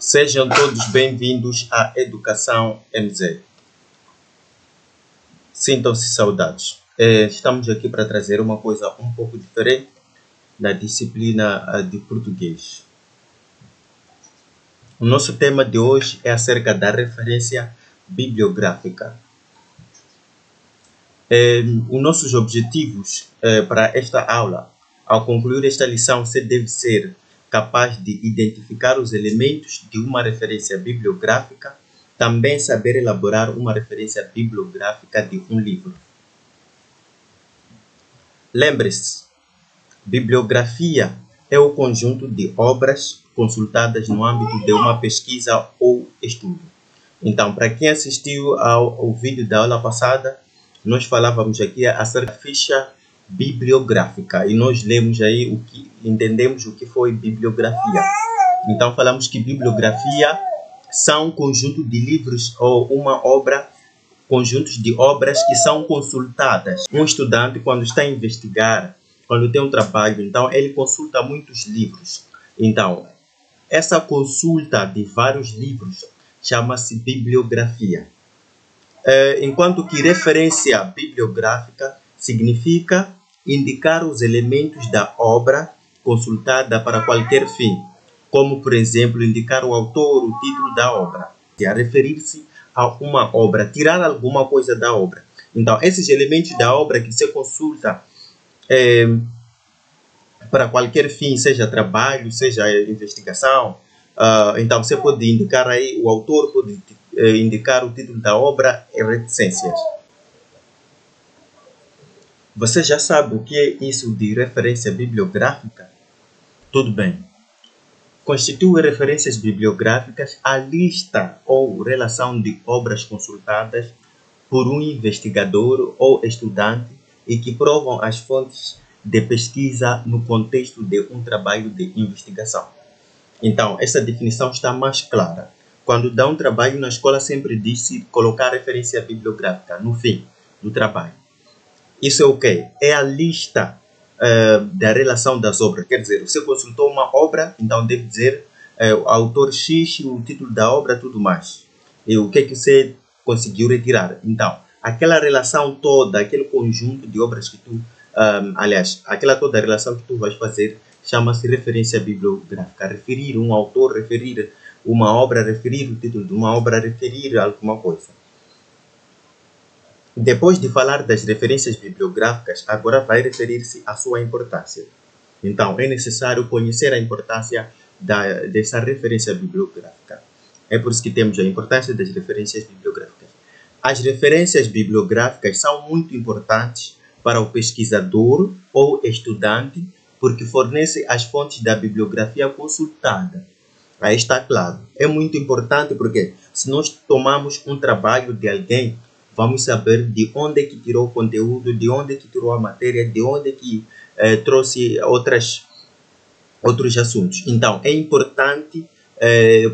Sejam todos bem-vindos à Educação MZ. Sintam-se saudados. Estamos aqui para trazer uma coisa um pouco diferente da disciplina de português. O nosso tema de hoje é acerca da referência bibliográfica. Os nossos objetivos para esta aula, ao concluir esta lição, você deve ser capaz de identificar os elementos de uma referência bibliográfica, também saber elaborar uma referência bibliográfica de um livro. Lembre-se, bibliografia é o conjunto de obras consultadas no âmbito de uma pesquisa ou estudo. Então, para quem assistiu ao vídeo da aula passada, nós falávamos aqui acerca da ficha bibliográfica e nós lemos aí entendemos o que foi bibliografia. Então falamos que bibliografia são um conjunto de livros ou uma obra, conjuntos de obras que são consultadas. Um estudante, quando está a investigar, quando tem um trabalho, então ele consulta muitos livros. Então essa consulta de vários livros chama-se bibliografia. Enquanto que referência bibliográfica significa indicar os elementos da obra consultada para qualquer fim, como, por exemplo, indicar o autor, o título da obra, a referir-se a uma obra, tirar alguma coisa da obra. Então, esses elementos da obra que você consulta para qualquer fim, seja trabalho, seja investigação, então você pode indicar aí o autor, pode indicar o título da obra e reticências. Você já sabe o que é isso de referência bibliográfica? Tudo bem. Constitui referências bibliográficas a lista ou relação de obras consultadas por um investigador ou estudante e que provam as fontes de pesquisa no contexto de um trabalho de investigação. Então, essa definição está mais clara. Quando dá um trabalho na escola, sempre diz-se colocar referência bibliográfica no fim do trabalho. Isso é o quê? É a lista da relação das obras. Quer dizer, você consultou uma obra, então deve dizer o autor X, o título da obra, tudo mais. E o que é que você conseguiu retirar. Então, aquela relação toda, aquele conjunto de obras que tu... aquela toda relação que tu vais fazer chama-se referência bibliográfica. Referir um autor, referir uma obra, referir o título de uma obra, referir alguma coisa. Depois de falar das referências bibliográficas, agora vai referir-se à sua importância. Então, é necessário conhecer a importância dessa referência bibliográfica. É por isso que temos a importância das referências bibliográficas. As referências bibliográficas são muito importantes para o pesquisador ou estudante, porque fornecem as fontes da bibliografia consultada. Aí está claro. É muito importante porque se nós tomamos um trabalho de alguém, vamos saber de onde é que tirou o conteúdo, de onde é que tirou a matéria, de onde é que trouxe outros assuntos. Então, é importante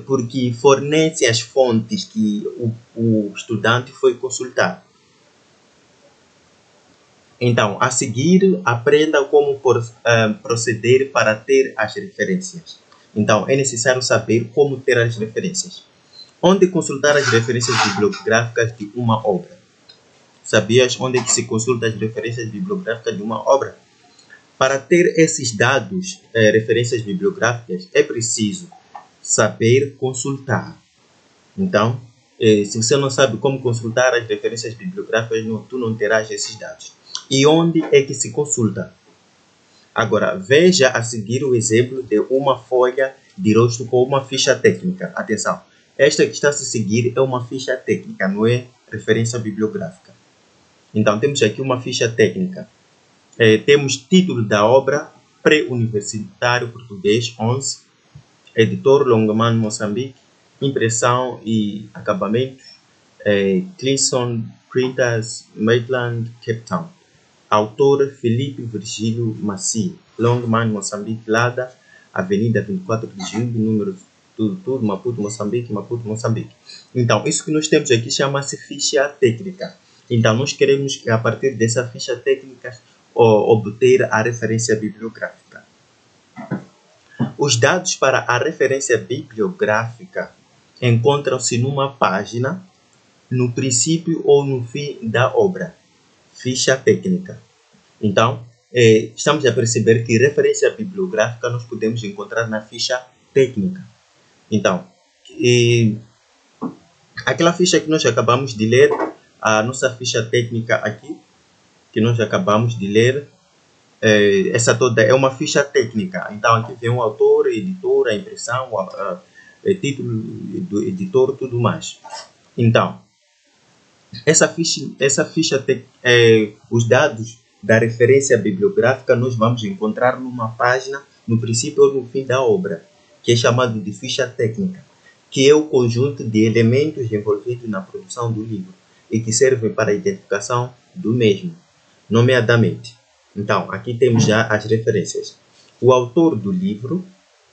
porque fornece as fontes que o estudante foi consultar. Então, a seguir, aprenda como proceder para ter as referências. Então, é necessário saber como ter as referências. Onde consultar as referências bibliográficas de uma obra? Sabias onde é que se consulta as referências bibliográficas de uma obra? Para ter esses dados, referências bibliográficas, é preciso saber consultar. Então, se você não sabe como consultar as referências bibliográficas, tu não terás esses dados. E onde é que se consulta? Agora, veja a seguir o exemplo de uma folha de rosto com uma ficha técnica. Atenção, esta que está a se seguir é uma ficha técnica, não é referência bibliográfica. Então, temos aqui uma ficha técnica. Temos título da obra, Pré-Universitário Português 11, editor Longoman Moçambique, impressão e acabamento, Cleason Printers, Maitland, Cape Town. Autor Felipe Virgílio Macio, Longoman Moçambique, Lada, Avenida 24 de Junho, número tudo, Maputo, Moçambique. Então, isso que nós temos aqui chama-se ficha técnica. Então, nós queremos, a partir dessa ficha técnica, obter a referência bibliográfica. Os dados para a referência bibliográfica encontram-se numa página, no princípio ou no fim da obra. Ficha técnica. Então, estamos a perceber que referência bibliográfica nós podemos encontrar na ficha técnica. Então, aquela ficha que nós acabamos de ler, a nossa ficha técnica aqui, que nós acabamos de ler, essa toda é uma ficha técnica. Então, aqui vem o autor, editor, a impressão, título do editor, tudo mais. Então, essa ficha os dados da referência bibliográfica nós vamos encontrar numa página, no princípio ou no fim da obra, que é chamado de ficha técnica, que é o conjunto de elementos envolvidos na produção do livro e que servem para a identificação do mesmo, nomeadamente. Então, aqui temos já as referências. O autor do livro,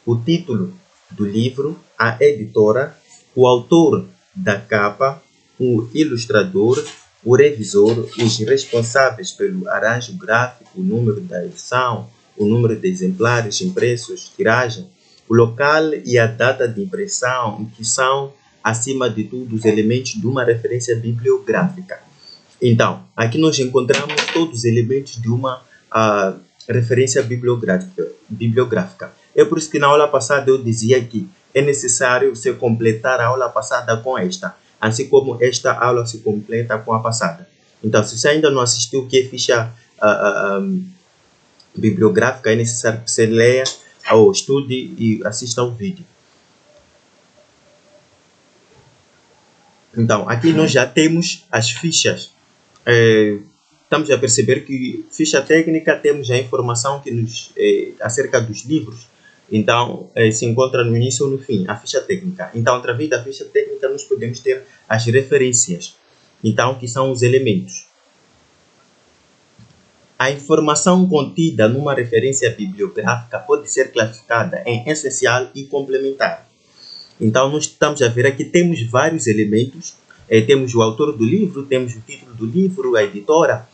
o título do livro, a editora, o autor da capa, o ilustrador, o revisor, os responsáveis pelo arranjo gráfico, o número da edição, o número de exemplares impressos, tiragem, o local e a data de impressão, que são, acima de tudo, os elementos de uma referência bibliográfica. Então, aqui nós encontramos todos os elementos de uma referência bibliográfica. É por isso que na aula passada eu dizia que é necessário se completar a aula passada com esta, assim como esta aula se completa com a passada. Então, se você ainda não assistiu o que é ficha bibliográfica, é necessário que você leia ou estude e assista ao vídeo. Então, aqui nós já temos as fichas. Estamos a perceber que ficha técnica temos a informação que acerca dos livros. Então, se encontra no início ou no fim, a ficha técnica. Então, através da ficha técnica, nós podemos ter as referências, então, que são os elementos. A informação contida numa referência bibliográfica pode ser classificada em essencial e complementar. Então, nós estamos a ver aqui, temos vários elementos. Temos o autor do livro, temos o título do livro, a editora,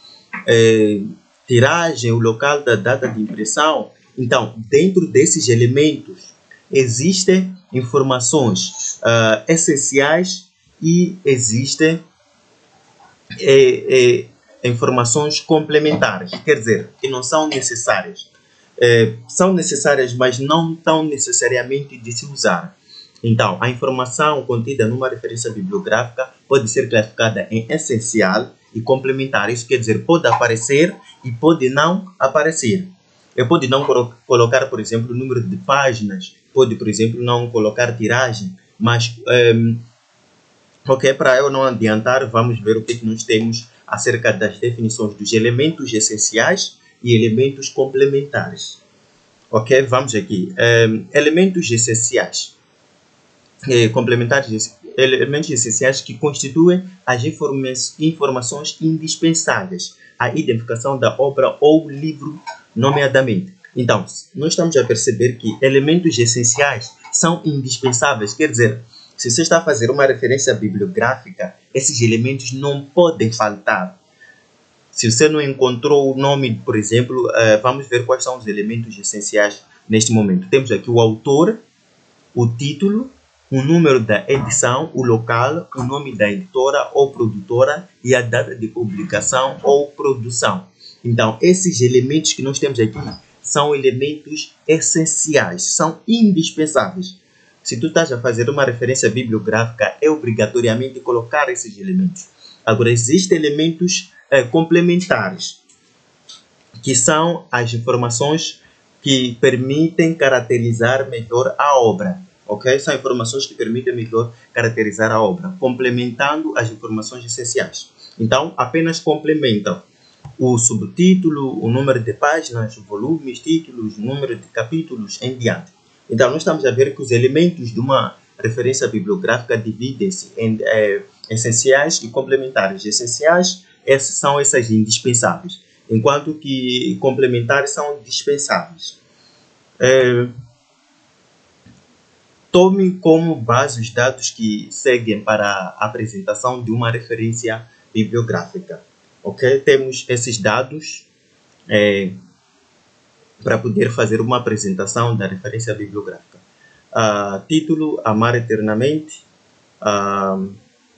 tiragem, o local da data de impressão. Então, dentro desses elementos, existem informações essenciais e existem informações complementares, quer dizer, que não são necessárias. São necessárias, mas não tão necessariamente de se usar. Então, a informação contida numa referência bibliográfica pode ser classificada em essencial e complementar. Isso quer dizer, pode aparecer e pode não aparecer. Eu pode não colocar, por exemplo, o número de páginas, pode, por exemplo, não colocar tiragem, mas, para eu não adiantar, vamos ver o que nós temos acerca das definições dos elementos essenciais e elementos complementares. Ok, vamos aqui. Elementos essenciais. Complementares, elementos essenciais que constituem as informações indispensáveis à identificação da obra ou livro, nomeadamente. Então, nós estamos a perceber que elementos essenciais são indispensáveis, quer dizer, se você está a fazer uma referência bibliográfica, esses elementos não podem faltar. Se você não encontrou o nome, por exemplo, vamos ver quais são os elementos essenciais neste momento. Temos aqui o autor, o título, o número da edição, o local, o nome da editora ou produtora e a data de publicação ou produção. Então, esses elementos que nós temos aqui são elementos essenciais, são indispensáveis. Se tu estás a fazer uma referência bibliográfica, é obrigatoriamente colocar esses elementos. Agora, existem elementos complementares, que são as informações que permitem caracterizar melhor a obra. Ok? São informações que permitem melhor caracterizar a obra, complementando as informações essenciais. Então, apenas complementam o subtítulo, o número de páginas, volumes, títulos, número de capítulos, em diante. Então, nós estamos a ver que os elementos de uma referência bibliográfica dividem-se em essenciais e complementares. Essenciais são essas indispensáveis, enquanto que complementares são dispensáveis. Tome como base os dados que seguem para a apresentação de uma referência bibliográfica. Ok? Temos esses dados para poder fazer uma apresentação da referência bibliográfica. Título: Amar Eternamente.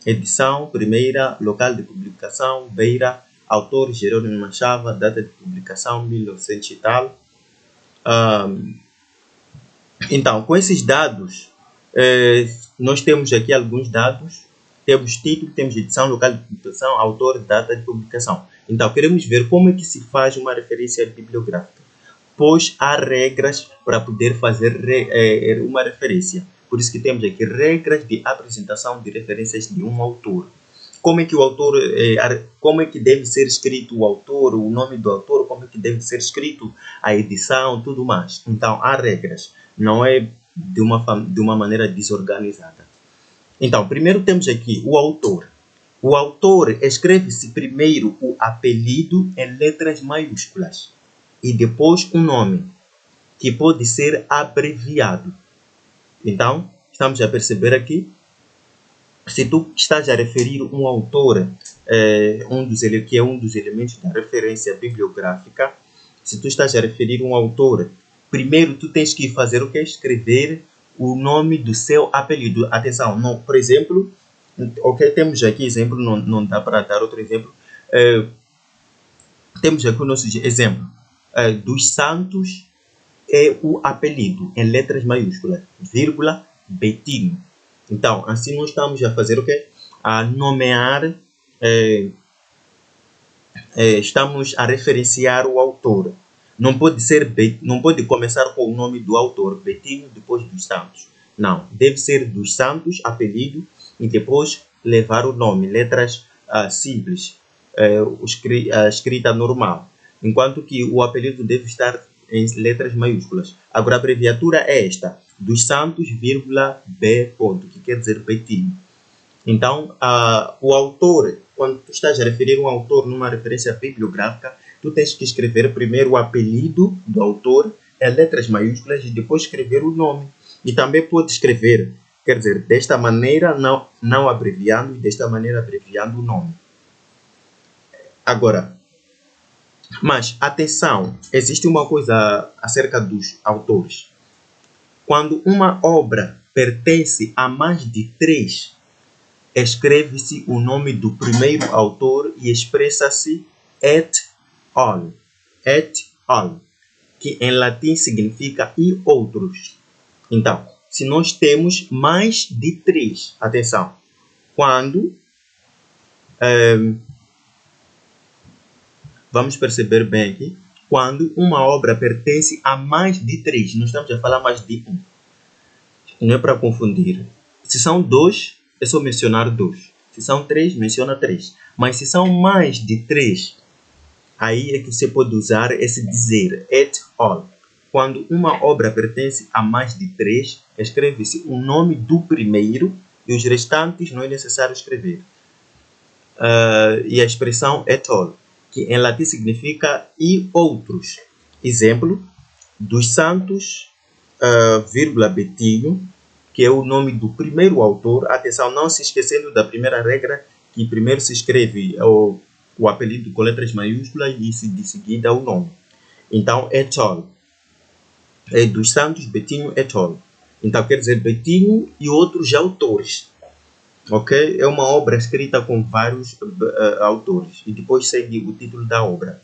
Edição: primeira, local de publicação: Beira, autor: Jerônimo Machava, data de publicação: 1900 e tal. Então, com esses dados, nós temos aqui alguns dados. Temos título, temos edição, local de publicação, autor, data de publicação. Então, queremos ver como é que se faz uma referência bibliográfica. Pois há regras para poder fazer uma referência. Por isso que temos aqui regras de apresentação de referências de um autor. Como é que o autor, como é que deve ser escrito o autor, o nome do autor, como é que deve ser escrito a edição, tudo mais. Então, há regras. Não é de uma maneira desorganizada. Então, primeiro temos aqui o autor. O autor escreve-se primeiro o apelido em letras maiúsculas e depois o nome, que pode ser abreviado. Então, estamos a perceber aqui, se tu estás a referir um autor, que é um dos elementos da referência bibliográfica, se tu estás a referir um autor, primeiro tu tens que fazer o que? Escrever o nome do seu apelido. Atenção, não, por exemplo, ok, temos aqui exemplo, não dá para dar outro exemplo. Temos aqui o nosso exemplo. Dos Santos é o apelido em letras maiúsculas, vírgula, Betinho. Então, assim nós estamos a fazer o quê? A nomear, estamos a referenciar o autor. Não pode começar com o nome do autor, Betinho, depois dos Santos. Não, deve ser dos Santos, apelido, e depois levar o nome, letras simples, a escrita normal. Enquanto que o apelido deve estar em letras maiúsculas. Agora a abreviatura é esta, dos Santos, vírgula, B, ponto, que quer dizer Betinho. Então, o autor, quando tu estás a referir um autor numa referência bibliográfica, tu tens que escrever primeiro o apelido do autor em letras maiúsculas e depois escrever o nome. E também pode escrever, quer dizer, desta maneira, não abreviando, e desta maneira abreviando o nome. Agora, mas atenção, existe uma coisa acerca dos autores. Quando uma obra pertence a mais de 3, escreve-se o nome do primeiro autor e expressa-se et al. Et al, que em latim significa e outros. Então, se nós temos mais de 3, atenção, quando vamos perceber bem aqui, quando uma obra pertence a mais de 3, não estamos a falar mais de 1. Não é para confundir. Se são 2, é só mencionar 2. Se são 3, menciona 3. Mas se são mais de 3, aí é que você pode usar esse dizer, et al. Quando uma obra pertence a mais de 3, escreve-se o nome do primeiro e os restantes não é necessário escrever. E a expressão et al, que em latim significa e outros. Exemplo, dos Santos, vírgula, Betinho, que é o nome do primeiro autor. Atenção, não se esquecendo da primeira regra, que primeiro se escreve o apelido com letras maiúsculas e de seguida o nome. Então, et al. É dos Santos, Betinho, et al. Então, quer dizer Betinho e outros autores. Ok? É uma obra escrita com vários autores. E depois segue o título da obra.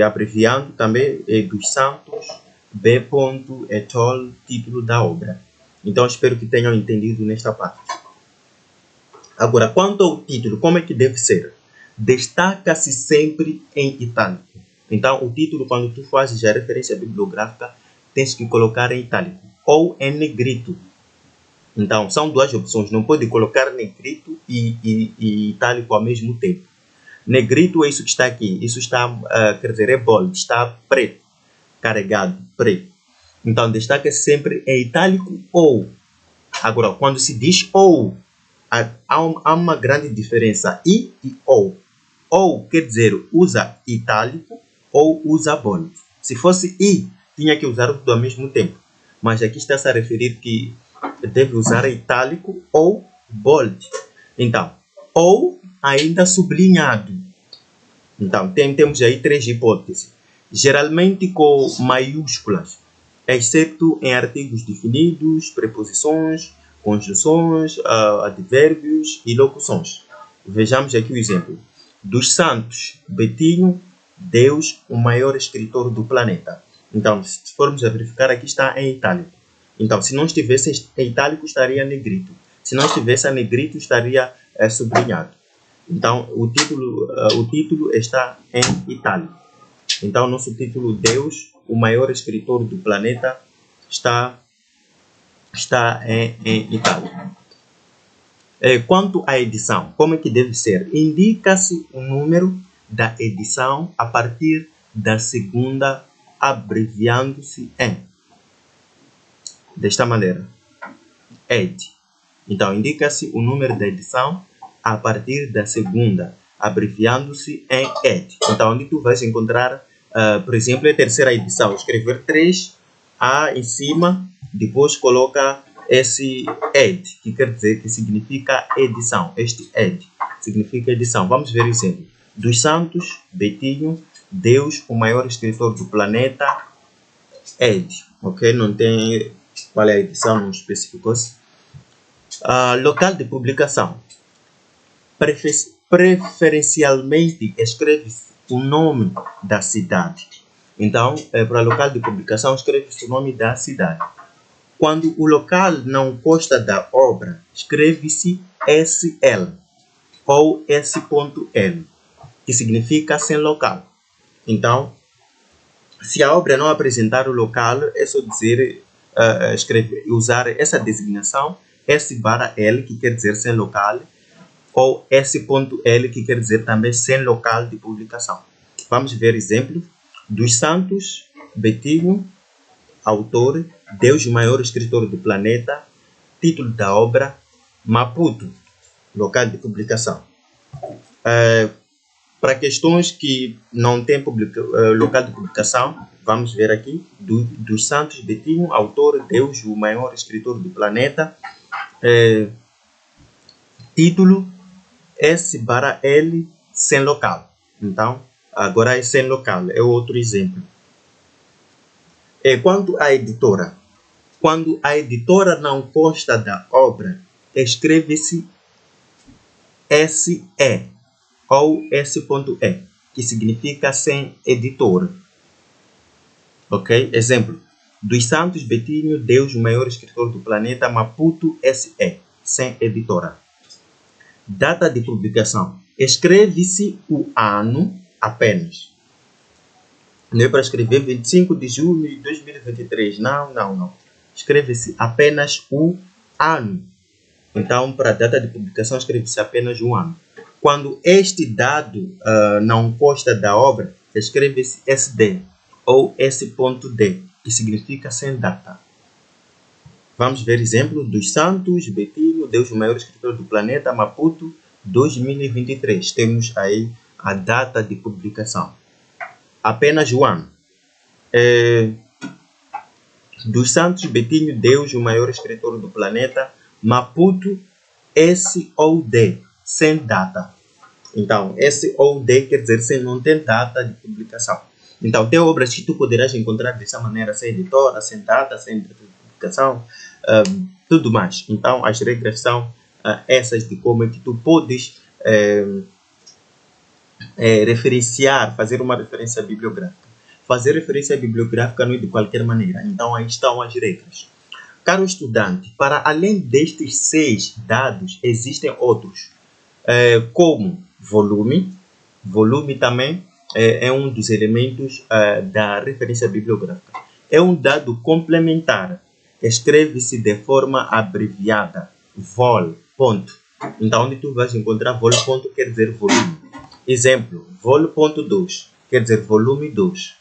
Abreviando também, é dos Santos, B. et al. Título da obra. Então, espero que tenham entendido nesta parte. Agora, quanto ao título, como é que deve ser? Destaca-se sempre em itálico. Então, o título, quando tu fazes a referência bibliográfica, tens que colocar em itálico ou em negrito. Então, são duas opções. Não pode colocar negrito e itálico ao mesmo tempo. Negrito é isso que está aqui. Isso está, quer dizer, é bold, está preto, carregado, preto. Então, destaca-se sempre em itálico ou. Agora, quando se diz ou, há uma grande diferença. I e ou. Ou quer dizer, usa itálico ou usa bold. Se fosse I, tinha que usar tudo ao mesmo tempo. Mas aqui está-se a referir que deve usar itálico ou bold. Então, ou ainda sublinhado. Então, temos aí 3 hipóteses. geralmente com maiúsculas, exceto em artigos definidos, preposições, conjunções, advérbios e locuções. Vejamos aqui o exemplo. Dos Santos, Betinho, Deus, o maior escritor do planeta. Então, se formos a verificar, aqui está em itálico. Então, se não estivesse em itálico, estaria negrito. Se não estivesse a negrito, estaria sublinhado. Então, o título está em itálico. Então, nosso título, Deus, o maior escritor do planeta, está em itálico. Quanto à edição, como é que deve ser? Indica-se o número da edição a partir da segunda, abreviando-se em. Desta maneira, ed. Então, indica-se o número da edição a partir da segunda, abreviando-se em ed. Então, onde tu vais encontrar, por exemplo, a terceira edição, escrever 3A em cima, depois coloca esse ed, que quer dizer que significa edição. Este ed significa edição. Vamos ver o exemplo. Dos Santos, Betinho, Deus, o maior escritor do planeta, ed. Ok? Não tem qual é a edição, não especificou-se. Local de publicação. Preferencialmente escreve-se o nome da cidade. Então, para local de publicação, escreve-se o nome da cidade. Quando o local não consta da obra, escreve-se SL ou S.L, que significa sem local. Então, se a obra não apresentar o local, é só dizer, usar essa designação S/L, que quer dizer sem local, ou S.L, que quer dizer também sem local de publicação. Vamos ver exemplo. Dos Santos, Betinho, autor, Deus, o maior escritor do planeta, título da obra, Maputo, local de publicação. Para questões que não têm local de publicação, vamos ver aqui, dos Santos, Betinho, autor, Deus, o maior escritor do planeta, título, S/L, sem local. Então, agora é sem local, é outro exemplo. Quanto à editora, quando a editora não consta da obra, escreve-se SE ou S.E, que significa sem editor. Ok? Exemplo. Dos Santos, Betinho, Deus, o maior escritor do planeta, Maputo, SE, sem editora. Data de publicação. Escreve-se o ano apenas. Não é para escrever 25 de junho de 2023. Não. Escreve-se apenas o ano. Então, para a data de publicação, escreve-se apenas um ano. Quando este dado não consta da obra, escreve-se SD ou S.D, que significa sem data. Vamos ver exemplo dos Santos, Betinho, Deus, o maior escritor do planeta, Maputo, 2023. Temos aí a data de publicação. Apenas o ano. Dos Santos, Betinho, Deus, o maior escritor do planeta, Maputo, S ou D, sem data. Então, S ou D quer dizer sem, não tem data de publicação. Então, tem obras que tu poderás encontrar dessa maneira, sem editora, sem data, sem data de publicação, tudo mais. Então, as regras são essas de como é que tu podes referenciar, fazer uma referência bibliográfica. Fazer referência bibliográfica não é de qualquer maneira. Então, aí estão as regras. Caro estudante, para além destes 6 dados, existem outros, como volume. Volume também é um dos elementos da referência bibliográfica. É um dado complementar. Escreve-se de forma abreviada, vol, ponto. Então, onde tu vais encontrar vol, ponto, quer dizer volume. Exemplo, vol.2, quer dizer volume 2.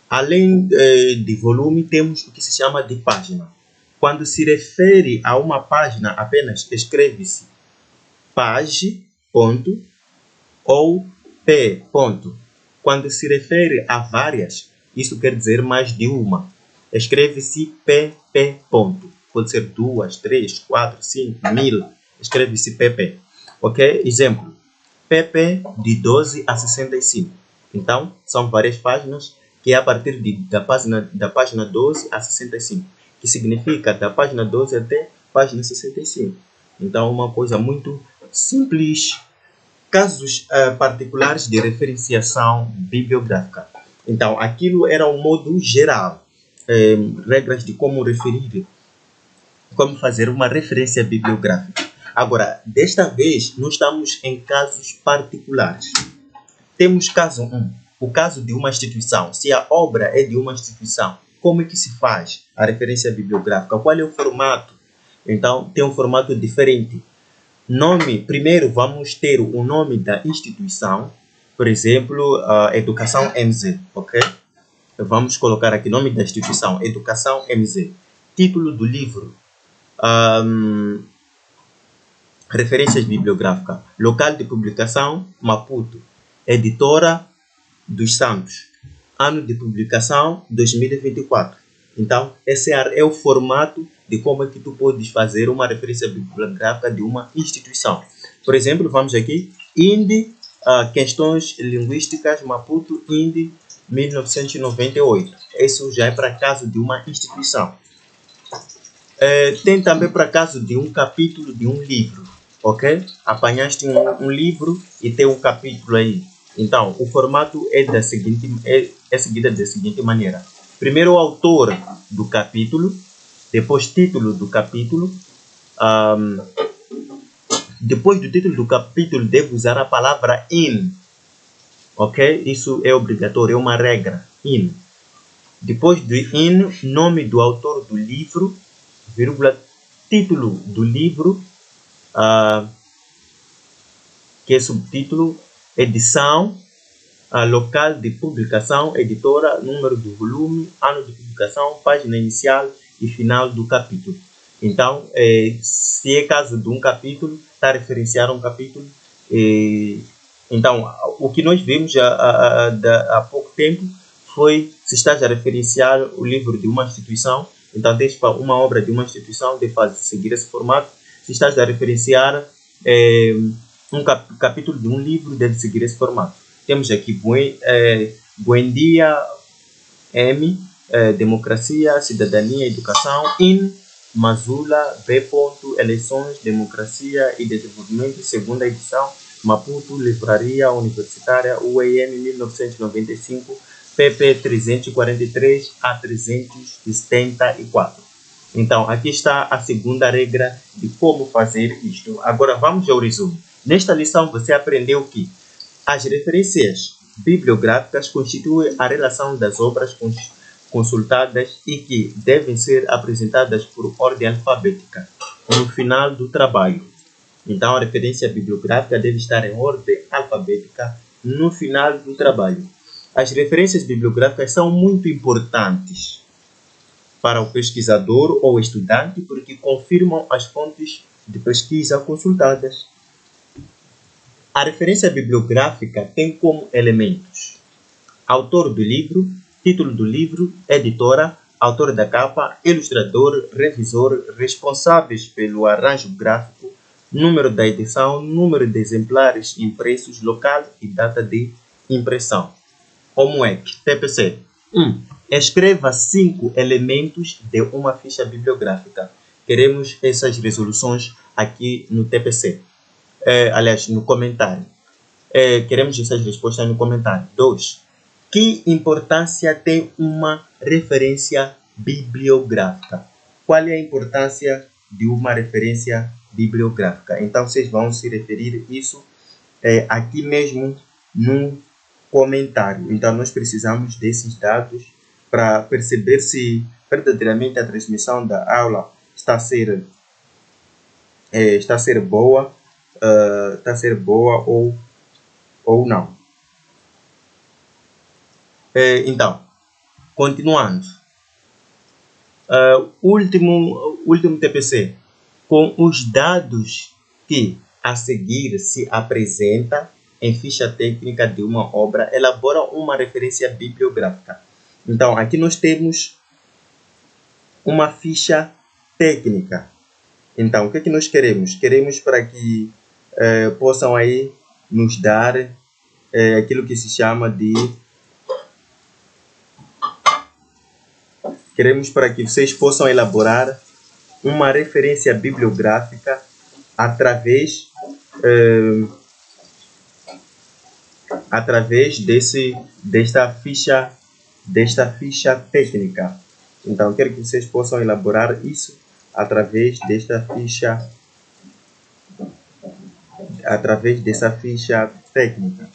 Além de volume, temos o que se chama de página. Quando se refere a uma página apenas, escreve-se page, ponto, ou p, ponto. Quando se refere a várias, isso quer dizer mais de uma. Escreve-se pp, ponto. Pode ser 2, 3, 4, 5, 1000. Escreve-se pp. Ok? Exemplo. pp de 12 a 65. Então, são várias páginas que é a partir da página 12 a 65, que significa da página 12 até página 65. Então, uma coisa muito simples. Casos particulares de referenciação bibliográfica. Então, aquilo era um modo geral, regras de como referir, como fazer uma referência bibliográfica. Agora, desta vez, nós estamos em casos particulares. Temos caso 1, o caso de uma instituição. Se a obra é de uma instituição, como é que se faz a referência bibliográfica? Qual é o formato? Então, tem um formato diferente. Nome, primeiro vamos ter o nome da instituição, por exemplo, Educação MZ, ok? Vamos colocar aqui nome da instituição, Educação MZ. Título do livro, referências bibliográficas, local de publicação, Maputo, editora dos Santos, ano de publicação, 2024. Então, esse é o formato de como é que tu podes fazer uma referência bibliográfica de uma instituição. Por exemplo, vamos aqui, INDE, questões linguísticas, Maputo, INDE, 1998. Isso já é para caso de uma instituição. Tem também para caso de um capítulo de um livro, ok? Apanhaste um livro e tem um capítulo aí. Então, o formato é seguido da seguinte maneira. Primeiro o autor do capítulo, depois título do capítulo. Depois do título do capítulo, devo usar a palavra in. Ok? Isso é obrigatório, é uma regra. In. Depois do in, nome do autor do livro, vírgula, título do livro, que é subtítulo, edição, local de publicação, editora, número do volume, ano de publicação, página inicial e final do capítulo. Então, se é caso de um capítulo, está a referenciar um capítulo. Então, o que nós vimos há pouco tempo foi se estás a referenciar o livro de uma instituição, então tens uma obra de uma instituição, de seguir esse formato. Se estás a referenciar um capítulo de um livro, deve seguir esse formato. Temos aqui Buendia, M, Democracia, Cidadania, Educação, IN, Mazula, B. Eleições, Democracia e Desenvolvimento, segunda edição, Maputo, Livraria Universitária, UEM 1995, PP 343 a 374. Então, aqui está a segunda regra de como fazer isto. Agora, vamos ao resumo. Nesta lição, você aprendeu que as referências bibliográficas constituem a relação das obras consultadas e que devem ser apresentadas por ordem alfabética no final do trabalho. Então, a referência bibliográfica deve estar em ordem alfabética no final do trabalho. As referências bibliográficas são muito importantes para o pesquisador ou estudante porque confirmam as fontes de pesquisa consultadas. A referência bibliográfica tem como elementos autor do livro, título do livro, editora, autor da capa, ilustrador, revisor, responsáveis pelo arranjo gráfico, número da edição, número de exemplares impressos, local e data de impressão. Homework, TPC. 1. Escreva 5 elementos de uma ficha bibliográfica. Queremos essas resoluções aqui no TPC. Aliás, no comentário. Queremos essas respostas no comentário. 2. Que importância tem uma referência bibliográfica? Qual é a importância de uma referência bibliográfica? Então, vocês vão se referir isso aqui mesmo no comentário. Então, nós precisamos desses dados para perceber se verdadeiramente a transmissão da aula está a ser boa, ou não. Então, continuando. Último TPC. Com os dados que a seguir se apresenta em ficha técnica de uma obra, elabora uma referência bibliográfica. Então, aqui nós temos uma ficha técnica. Então, o que é que nós queremos? Queremos para que possam aí nos dar aquilo que se chama de... Queremos para que vocês possam elaborar uma referência bibliográfica através desta ficha técnica. Então, quero que vocês possam elaborar isso através dessa ficha técnica.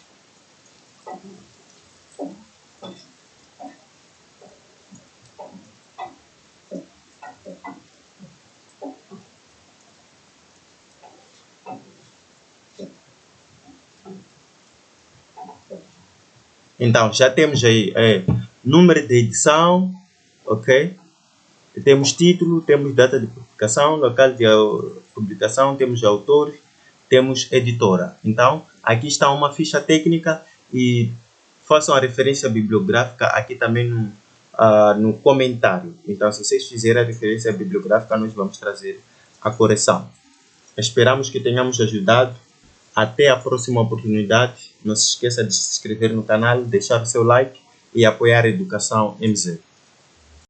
Então, já temos aí número de edição, ok? Temos título, temos data de publicação, local de publicação, temos autor, temos editora. Então, aqui está uma ficha técnica e façam a referência bibliográfica aqui também no comentário. Então, se vocês fizerem a referência bibliográfica, nós vamos trazer a correção. Esperamos que tenhamos ajudado. Até a próxima oportunidade. Não se esqueça de se inscrever no canal, deixar o seu like e apoiar a Educação MZ.